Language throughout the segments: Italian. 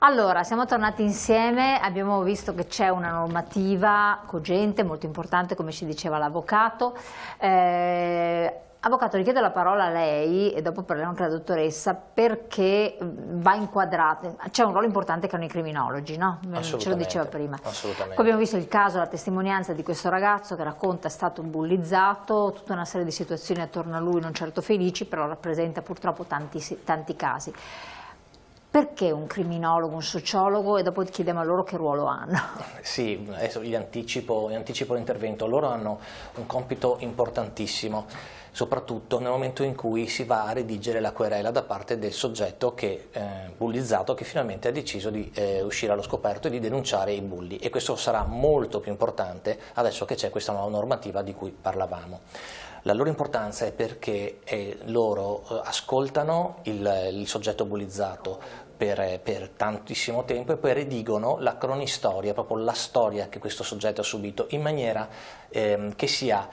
Allora, siamo tornati insieme, abbiamo visto che c'è una normativa cogente, molto importante, come ci diceva l'avvocato. Avvocato, richiedo la parola a lei e dopo parleremo anche alla dottoressa, perché va inquadrato, c'è un ruolo importante che hanno i criminologi, no? Ce lo diceva prima. Assolutamente. Poi abbiamo visto il caso, la testimonianza di questo ragazzo che racconta è stato bullizzato, tutta una serie di situazioni attorno a lui non certo felici, però rappresenta purtroppo tanti casi. Perché un criminologo, un sociologo, e dopo chiediamo a loro che ruolo hanno? Sì, adesso gli anticipo l'intervento. Loro hanno un compito importantissimo, soprattutto nel momento in cui si va a redigere la querela da parte del soggetto bullizzato, che finalmente ha deciso di uscire allo scoperto e di denunciare i bulli, e questo sarà molto più importante adesso che c'è questa nuova normativa di cui parlavamo. La loro importanza è perché loro ascoltano il soggetto bullizzato per tantissimo tempo e poi redigono la cronistoria, proprio la storia che questo soggetto ha subito, in maniera che sia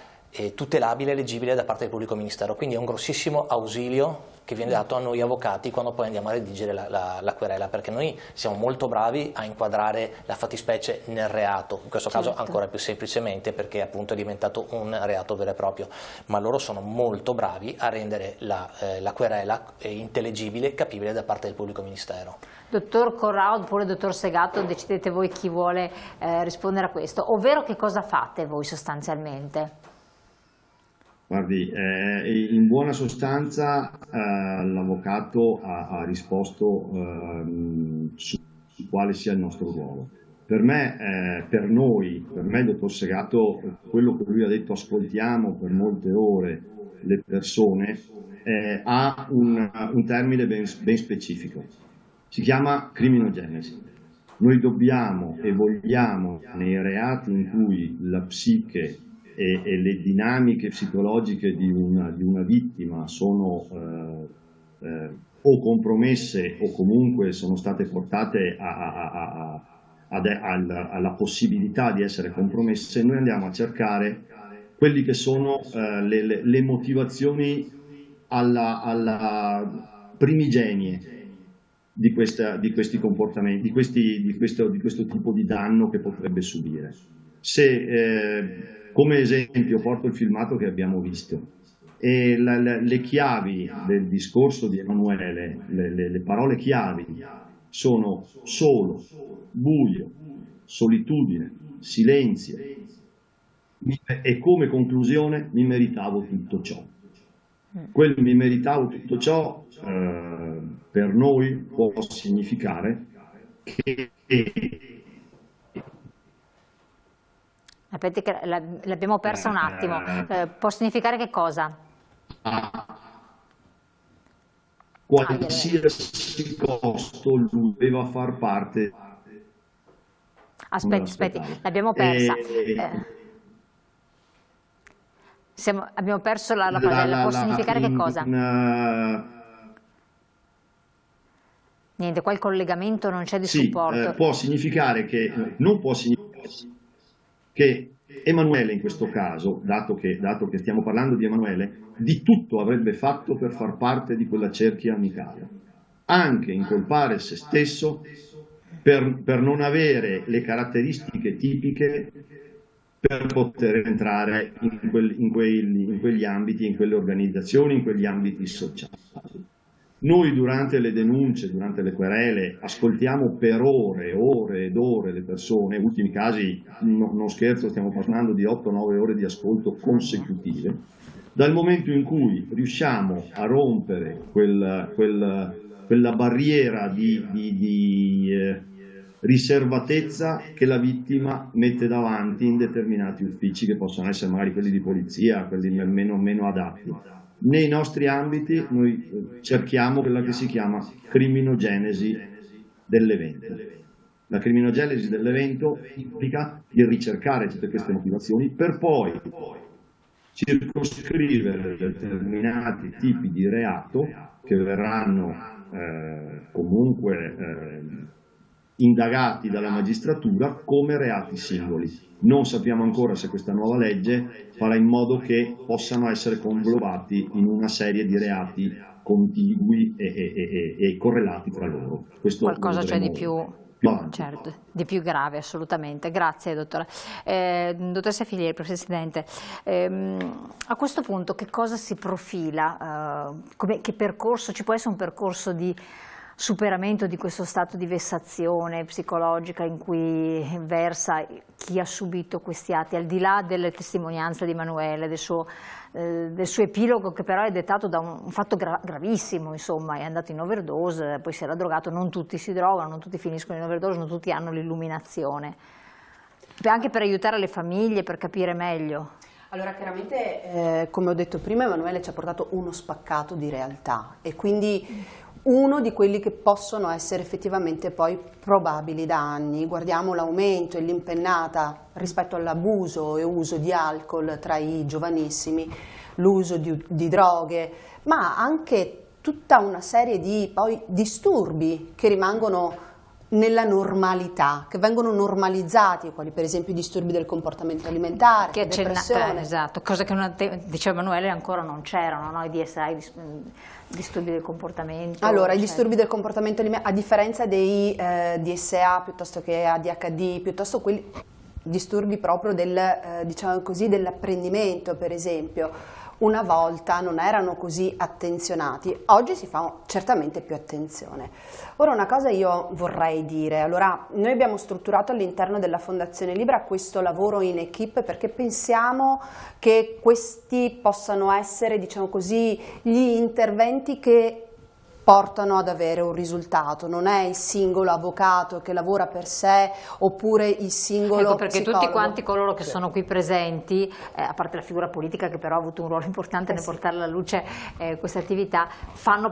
tutelabile e leggibile da parte del pubblico ministero. Quindi è un grossissimo ausilio che viene dato a noi avvocati quando poi andiamo a redigere la querela, perché noi siamo molto bravi a inquadrare la fattispecie nel reato, in questo caso ancora più semplicemente perché appunto è diventato un reato vero e proprio, ma loro sono molto bravi a rendere la querela intellegibile e capibile da parte del pubblico ministero. Dottor Corrao oppure dottor Segato, decidete voi chi vuole rispondere a questo, ovvero che cosa fate voi sostanzialmente? Guardi, in buona sostanza l'avvocato ha risposto su quale sia il nostro ruolo. Per me, per me il dottor Segato, quello che lui ha detto, ascoltiamo per molte ore le persone, ha un termine ben specifico, si chiama criminogenesi. Noi dobbiamo e vogliamo, nei reati in cui la psiche e le dinamiche psicologiche di una vittima sono o compromesse o comunque sono state portate alla possibilità di essere compromesse, noi andiamo a cercare quelli che sono le motivazioni alla primigenie di questi comportamenti, di questo tipo di danno che potrebbe subire. Come esempio porto il filmato che abbiamo visto, e le chiavi del discorso di Emanuele, le parole chiavi sono solo, buio, solitudine, silenzio, e come conclusione mi meritavo tutto ciò. Quel mi meritavo tutto ciò per noi può significare che Aspetti che l'abbiamo persa un attimo, può significare che cosa? Qualsiasi costo lui doveva far parte. Aspetti, l'abbiamo persa. Abbiamo perso la padella, può significare che cosa? Niente, qua il collegamento non c'è di supporto. Può significare che, non può significare che Emanuele in questo caso, dato che stiamo parlando di Emanuele, di tutto avrebbe fatto per far parte di quella cerchia amicale, anche incolpare se stesso per non avere le caratteristiche tipiche per poter entrare in quegli ambiti, in quelle organizzazioni, in quegli ambiti sociali. Noi durante le denunce, durante le querele, ascoltiamo per ore ed ore le persone, in ultimi casi, non scherzo, stiamo parlando di 8-9 ore di ascolto consecutive. Dal momento in cui riusciamo a rompere quella barriera di riservatezza che la vittima mette davanti in determinati uffici, che possono essere magari quelli di polizia, quelli meno adatti. Nei nostri ambiti noi cerchiamo quella che si chiama criminogenesi dell'evento. La criminogenesi dell'evento implica di ricercare tutte queste motivazioni per poi circoscrivere determinati tipi di reato che verranno comunque indagati dalla magistratura come reati singoli. Non sappiamo ancora se questa nuova legge farà in modo che possano essere conglobati in una serie di reati contigui e correlati tra loro. Questo qualcosa c'è di più, certo, di più grave, assolutamente. Grazie, dottore. Dottoressa Filieri, Presidente, a questo punto che cosa si profila? Che percorso, ci può essere un percorso di superamento di questo stato di vessazione psicologica in cui versa chi ha subito questi atti, al di là delle testimonianze di Emanuele, del suo epilogo, che però è dettato da un fatto gravissimo, insomma, è andato in overdose, poi si era drogato, non tutti si drogano, non tutti finiscono in overdose, non tutti hanno l'illuminazione, anche per aiutare le famiglie, per capire meglio. Allora, chiaramente, come ho detto prima, Emanuele ci ha portato uno spaccato di realtà e quindi uno di quelli che possono essere effettivamente poi probabili da anni. Guardiamo l'aumento e l'impennata rispetto all'abuso e uso di alcol tra i giovanissimi, l'uso di droghe, ma anche tutta una serie di poi disturbi che rimangono nella normalità, che vengono normalizzati, quali per esempio i disturbi del comportamento alimentare, che depressione. Esatto, cosa che diceva Emanuele ancora non c'erano, no? I DSI, disturbi del comportamento. Allora, i disturbi del comportamento alimentare, a differenza dei DSA piuttosto che ADHD, piuttosto quelli disturbi proprio diciamo così, dell'apprendimento, per esempio, una volta non erano così attenzionati, oggi si fa certamente più attenzione. Ora, una cosa io vorrei dire, allora noi abbiamo strutturato all'interno della Fondazione Libera questo lavoro in equipe perché pensiamo che questi possano essere, diciamo così, gli interventi che portano ad avere un risultato, non è il singolo avvocato che lavora per sé oppure il singolo perché psicologo. Tutti quanti coloro che sono qui presenti, a parte la figura politica che però ha avuto un ruolo importante nel portare alla luce questa attività, fate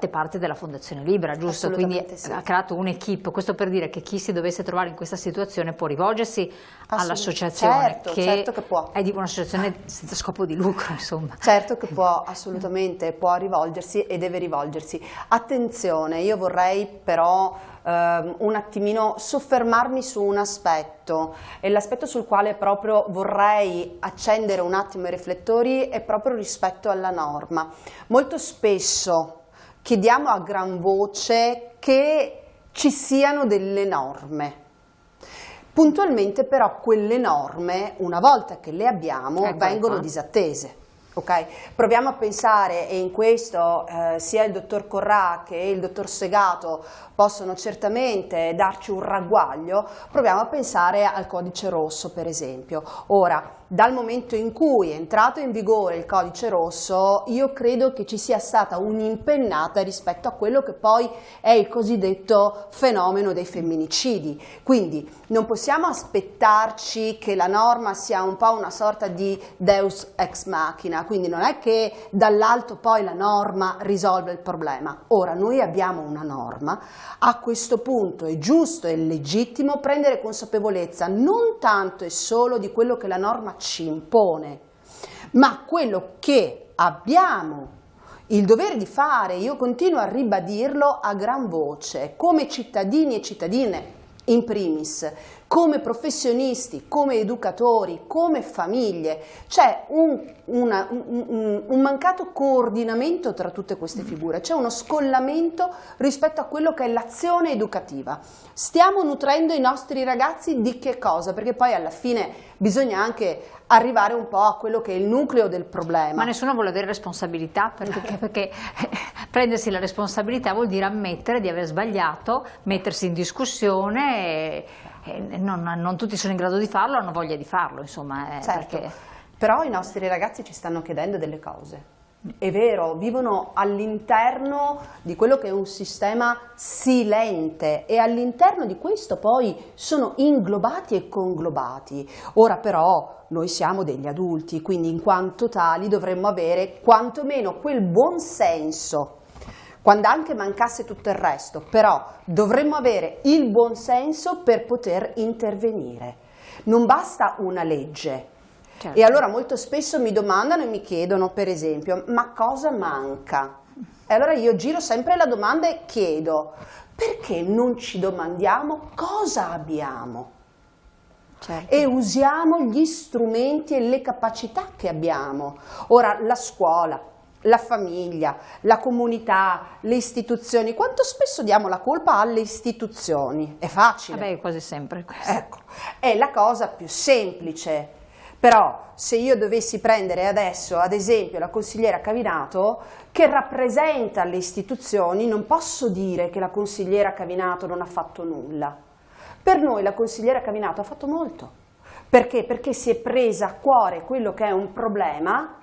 parte della Fondazione Libera, giusto? Quindi sì. Ha creato un'equipe, questo per dire che chi si dovesse trovare in questa situazione può rivolgersi all'associazione, certo che può. È di un'associazione senza scopo di lucro, insomma. Certo che può, assolutamente, può rivolgersi e deve rivolgersi. Attenzione, io vorrei però un attimino soffermarmi su un aspetto, e l'aspetto sul quale proprio vorrei accendere un attimo i riflettori è proprio rispetto alla norma. Molto spesso chiediamo a gran voce che ci siano delle norme. Puntualmente però quelle norme, una volta che le abbiamo, vengono disattese. Okay? Proviamo a pensare, e in questo sia il dottor Corrà che il dottor Segato possono certamente darci un ragguaglio, proviamo a pensare al codice rosso per esempio. Ora, dal momento in cui è entrato in vigore il codice rosso, io credo che ci sia stata un'impennata rispetto a quello che poi è il cosiddetto fenomeno dei femminicidi. Quindi non possiamo aspettarci che la norma sia un po' una sorta di deus ex machina, quindi non è che dall'alto poi la norma risolve il problema. Ora, noi abbiamo una norma, a questo punto è giusto e legittimo prendere consapevolezza non tanto e solo di quello che la norma ci impone, ma quello che abbiamo il dovere di fare, io continuo a ribadirlo a gran voce, come cittadini e cittadine in primis, come professionisti, come educatori, come famiglie. C'è un mancato coordinamento tra tutte queste figure, c'è uno scollamento rispetto a quello che è l'azione educativa. Stiamo nutrendo i nostri ragazzi di che cosa? Perché poi alla fine bisogna anche arrivare un po' a quello che è il nucleo del problema. Ma nessuno vuole avere responsabilità, perché prendersi la responsabilità vuol dire ammettere di aver sbagliato, mettersi in discussione e non tutti sono in grado di farlo, hanno voglia di farlo, insomma. Certo, però i nostri ragazzi ci stanno chiedendo delle cose. È vero, vivono all'interno di quello che è un sistema silente e all'interno di questo poi sono inglobati e conglobati. Ora però noi siamo degli adulti, quindi in quanto tali dovremmo avere quantomeno quel buon senso, quando anche mancasse tutto il resto, però dovremmo avere il buon senso per poter intervenire. Non basta una legge. Certo. E allora molto spesso mi domandano e mi chiedono, per esempio, ma cosa manca? E allora io giro sempre la domanda e chiedo, perché non ci domandiamo cosa abbiamo? Certo. E usiamo gli strumenti e le capacità che abbiamo. Ora, la scuola, la famiglia, la comunità, le istituzioni, quanto spesso diamo la colpa alle istituzioni? È facile. Vabbè, quasi sempre questo. Ecco, è la cosa più semplice. Però se io dovessi prendere adesso, ad esempio, la consigliera Cavinato, che rappresenta le istituzioni, non posso dire che la consigliera Cavinato non ha fatto nulla. Per noi la consigliera Cavinato ha fatto molto. Perché? Perché si è presa a cuore quello che è un problema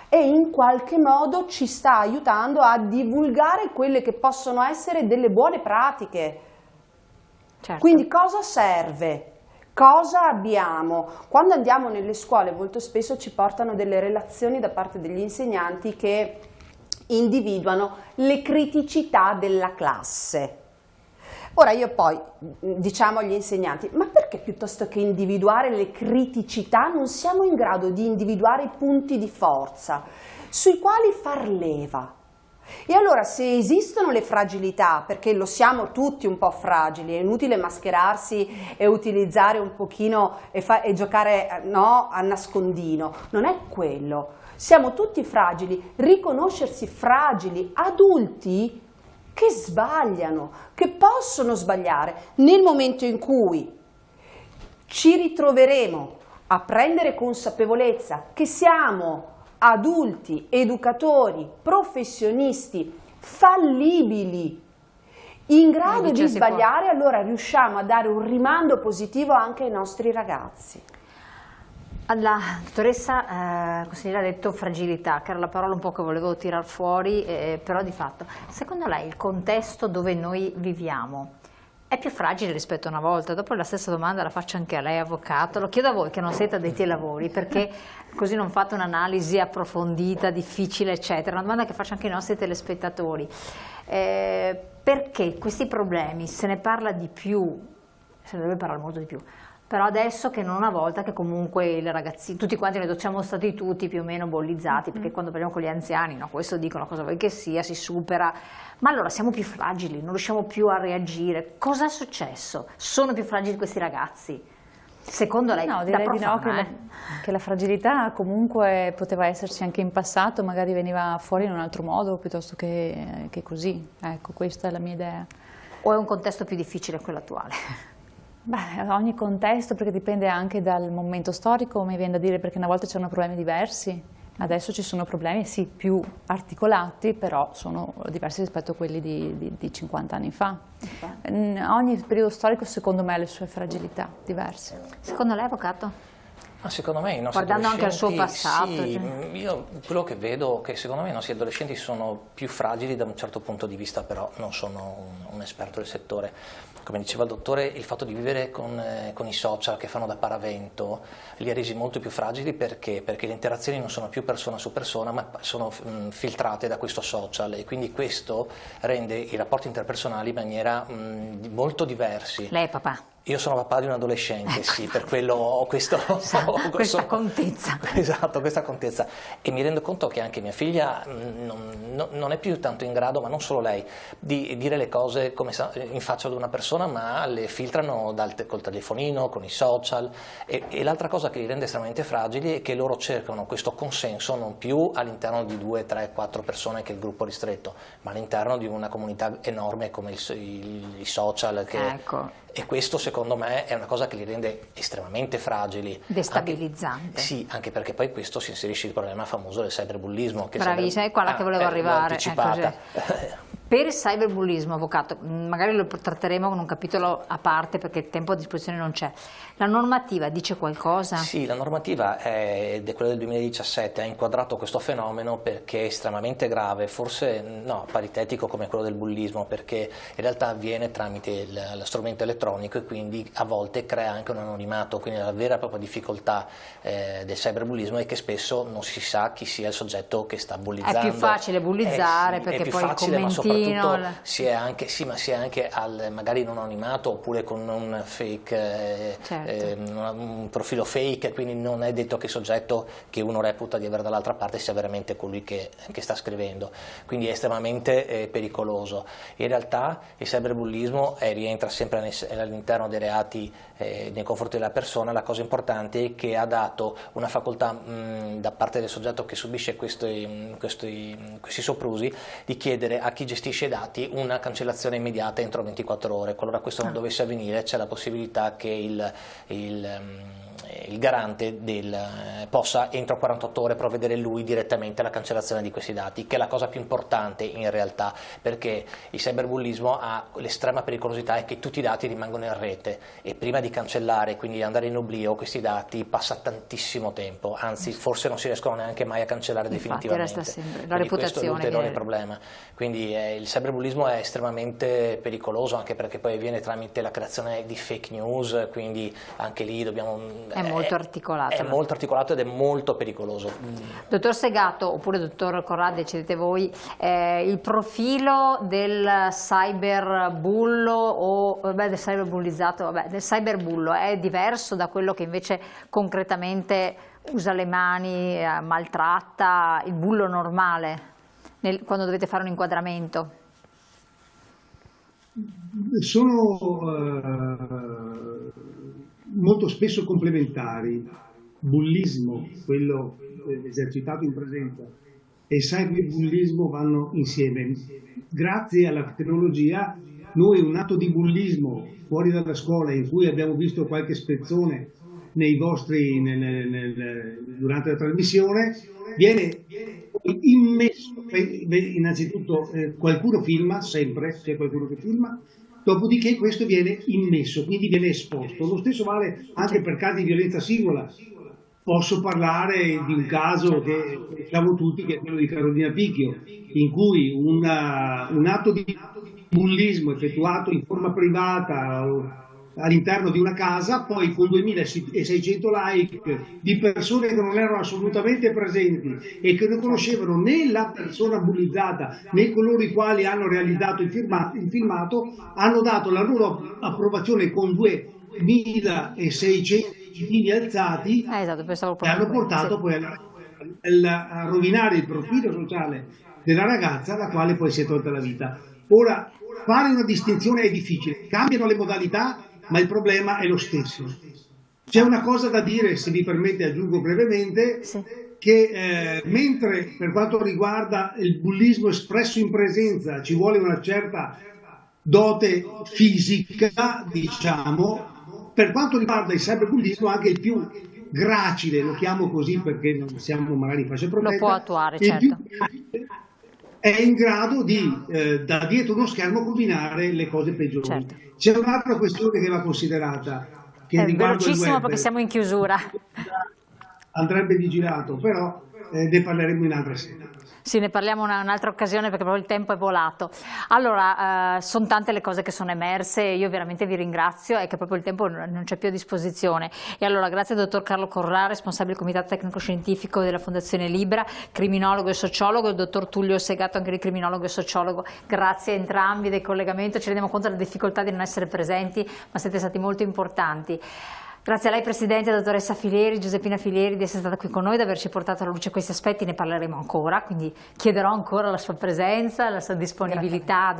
e in qualche modo ci sta aiutando a divulgare quelle che possono essere delle buone pratiche. Certo. Quindi cosa serve? Cosa abbiamo? Quando andiamo nelle scuole molto spesso ci portano delle relazioni da parte degli insegnanti che individuano le criticità della classe. Ora io poi diciamo agli insegnanti, ma perché piuttosto che individuare le criticità non siamo in grado di individuare i punti di forza sui quali far leva? E allora se esistono le fragilità, perché lo siamo tutti un po' fragili, è inutile mascherarsi e utilizzare un pochino e giocare no, a nascondino, non è quello, siamo tutti fragili, riconoscersi fragili, adulti che sbagliano, che possono sbagliare, nel momento in cui ci ritroveremo a prendere consapevolezza che siamo adulti, educatori, professionisti, fallibili, in grado di sbagliare, allora riusciamo a dare un rimando positivo anche ai nostri ragazzi. La dottoressa consigliera ha detto fragilità, che era la parola un po' che volevo tirar fuori, però di fatto, secondo lei il contesto dove noi viviamo è più fragile rispetto a una volta? Dopo la stessa domanda la faccio anche a lei, avvocato, lo chiedo a voi che non siete addetti ai lavori, perché così non fate un'analisi approfondita, difficile, eccetera, una domanda che faccio anche ai nostri telespettatori. Perché questi problemi se ne parla di più, se ne deve parlare molto di più, però adesso che non una volta, che comunque i ragazzi, tutti quanti noi siamo stati tutti più o meno bollizzati, perché quando parliamo con gli anziani, no, questo dicono cosa vuoi che sia, si supera, ma allora siamo più fragili, non riusciamo più a reagire. Cosa è successo? Sono più fragili questi ragazzi? Secondo lei? No, direi di no, che la fragilità comunque poteva esserci anche in passato, magari veniva fuori in un altro modo piuttosto che così. Ecco, questa è la mia idea. O è un contesto più difficile quello attuale? Beh, ogni contesto, perché dipende anche dal momento storico, mi viene da dire, perché una volta c'erano problemi diversi, adesso ci sono problemi sì più articolati, però sono diversi rispetto a quelli di 50 anni fa. Ogni periodo storico secondo me ha le sue fragilità diverse. Secondo lei, avvocato? Ma secondo me i nostri guardando anche al suo passato. Sì, io quello che vedo è che secondo me i nostri adolescenti sono più fragili da un certo punto di vista, però non sono un esperto del settore. Come diceva il dottore, il fatto di vivere con i social che fanno da paravento li ha resi molto più fragili perché le interazioni non sono più persona su persona, ma sono filtrate da questo social, e quindi questo rende i rapporti interpersonali in maniera molto diversi. Lei è papà? Io sono papà di un adolescente, sì, per quello ho questa contezza. Esatto, questa contezza. E mi rendo conto che anche mia figlia non è più tanto in grado, ma non solo lei, di dire le cose come in faccia ad una persona, ma le filtrano col telefonino, con i social. E l'altra cosa che li rende estremamente fragili è che loro cercano questo consenso non più all'interno di 2, 3, 4 persone che è il gruppo ristretto, ma all'interno di una comunità enorme come i social. Ecco. E questo secondo me è una cosa che li rende estremamente fragili. Destabilizzante. Sì, anche perché poi questo si inserisce il problema famoso del cyberbullismo. Bravissima, è quella che volevo arrivare. Anticipata. Per il cyberbullismo, avvocato, magari lo tratteremo con un capitolo a parte perché il tempo a disposizione non c'è. La normativa dice qualcosa? Sì, la normativa è quella del 2017, ha inquadrato questo fenomeno perché è estremamente grave, forse no, paritetico come quello del bullismo, perché in realtà avviene tramite lo strumento elettronico e quindi a volte crea anche un anonimato, quindi la vera e propria difficoltà del cyberbullismo è che spesso non si sa chi sia il soggetto che sta bullizzando. È più facile bullizzare perché poi i commentini soprattutto si è anche, sì, ma si è anche magari in un anonimato oppure con un fake, un profilo fake, quindi non è detto che il soggetto che uno reputa di avere dall'altra parte sia veramente colui che sta scrivendo, quindi è estremamente pericoloso. In realtà il cyberbullismo rientra sempre all'interno dei reati nei confronti della persona. La cosa importante è che ha dato una facoltà da parte del soggetto che subisce questi soprusi di chiedere a chi gestisce i dati una cancellazione immediata entro 24 ore. Qualora questo non dovesse avvenire, c'è la possibilità che il garante possa entro 48 ore provvedere lui direttamente alla cancellazione di questi dati, che è la cosa più importante in realtà, perché il cyberbullismo ha l'estrema pericolosità è che tutti i dati rimangono in rete e prima di cancellare, quindi di andare in oblio questi dati, passa tantissimo tempo, anzi forse non si riescono neanche mai a cancellare definitivamente. Resta sempre la reputazione. Questo è l'ulteriore problema. Quindi il cyberbullismo è estremamente pericoloso, anche perché poi avviene tramite la creazione di fake news, quindi anche lì dobbiamo... È molto articolato. È molto articolato ed è molto pericoloso. Dottor Segato, oppure dottor Corrado, decidete voi, il profilo del cyberbullo o del cyberbullizzato, del cyberbullo è diverso da quello che invece concretamente usa le mani, maltratta, il bullo normale, quando dovete fare un inquadramento? Sono molto spesso complementari. Bullismo, quello esercitato in presenza, e cyberbullismo vanno insieme. Grazie alla tecnologia noi un atto di bullismo fuori dalla scuola in cui abbiamo visto qualche spezzone nei vostri durante la trasmissione viene immesso. Innanzitutto qualcuno filma, sempre c'è qualcuno che filma, dopodiché questo viene immesso, quindi viene esposto. Lo stesso vale anche per casi di violenza singola. Posso parlare di un caso che conosciamo tutti, che è quello di Carolina Picchio, in cui un atto di bullismo effettuato in forma privata all'interno di una casa, poi con 2600 like di persone che non erano assolutamente presenti e che non conoscevano né la persona bullizzata né coloro i quali hanno realizzato il filmato, hanno dato la loro approvazione con 2600 puntini alzati, esatto, e hanno portato poi a rovinare il profilo sociale della ragazza, alla quale poi si è tolta la vita. Ora, fare una distinzione è difficile, cambiano le modalità, ma il problema è lo stesso. C'è una cosa da dire, se mi permette aggiungo brevemente, che mentre per quanto riguarda il bullismo espresso in presenza ci vuole una certa dote fisica, diciamo, per quanto riguarda il cyberbullismo anche il più gracile, lo chiamo così perché non siamo magari fascia protetta, lo può attuare, certo. È in grado di, da dietro uno schermo, combinare le cose peggiori. Certo. C'è un'altra questione che va considerata, che è riguarda velocissimo il web, perché siamo in chiusura. Andrebbe vigilato, però ne parleremo in altra sede. Sì, ne parliamo in un'altra occasione perché proprio il tempo è volato. Allora, sono tante le cose che sono emerse, io veramente vi ringrazio, è che proprio il tempo non c'è più a disposizione. E allora grazie al dottor Carlo Corrà, responsabile del Comitato Tecnico Scientifico della Fondazione Libra, criminologo e sociologo, e il dottor Tullio Segato, anche di criminologo e sociologo. Grazie a entrambi del collegamento, ci rendiamo conto della difficoltà di non essere presenti, ma siete stati molto importanti. Grazie a lei Presidente, dottoressa Filieri, Giuseppina Filieri, di essere stata qui con noi, di averci portato alla luce questi aspetti, ne parleremo ancora, quindi chiederò ancora la sua presenza, la sua disponibilità.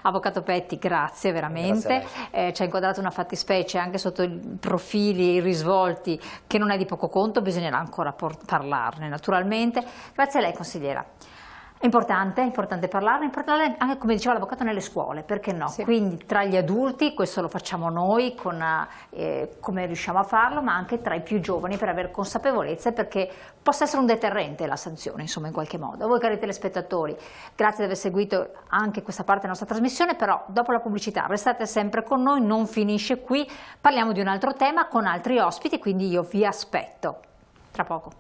Avvocato Petti, grazie veramente, ci ha inquadrato una fattispecie anche sotto i profili, i risvolti, che non è di poco conto, bisognerà ancora parlarne naturalmente. Grazie a lei consigliera. È importante parlarne anche, come diceva l'avvocato, nelle scuole, perché no? Sì. Quindi tra gli adulti, questo lo facciamo noi come riusciamo a farlo, ma anche tra i più giovani per avere consapevolezza, perché possa essere un deterrente la sanzione, insomma, in qualche modo. A voi cari telespettatori, grazie di aver seguito anche questa parte della nostra trasmissione, però dopo la pubblicità restate sempre con noi, non finisce qui, parliamo di un altro tema con altri ospiti, quindi io vi aspetto tra poco.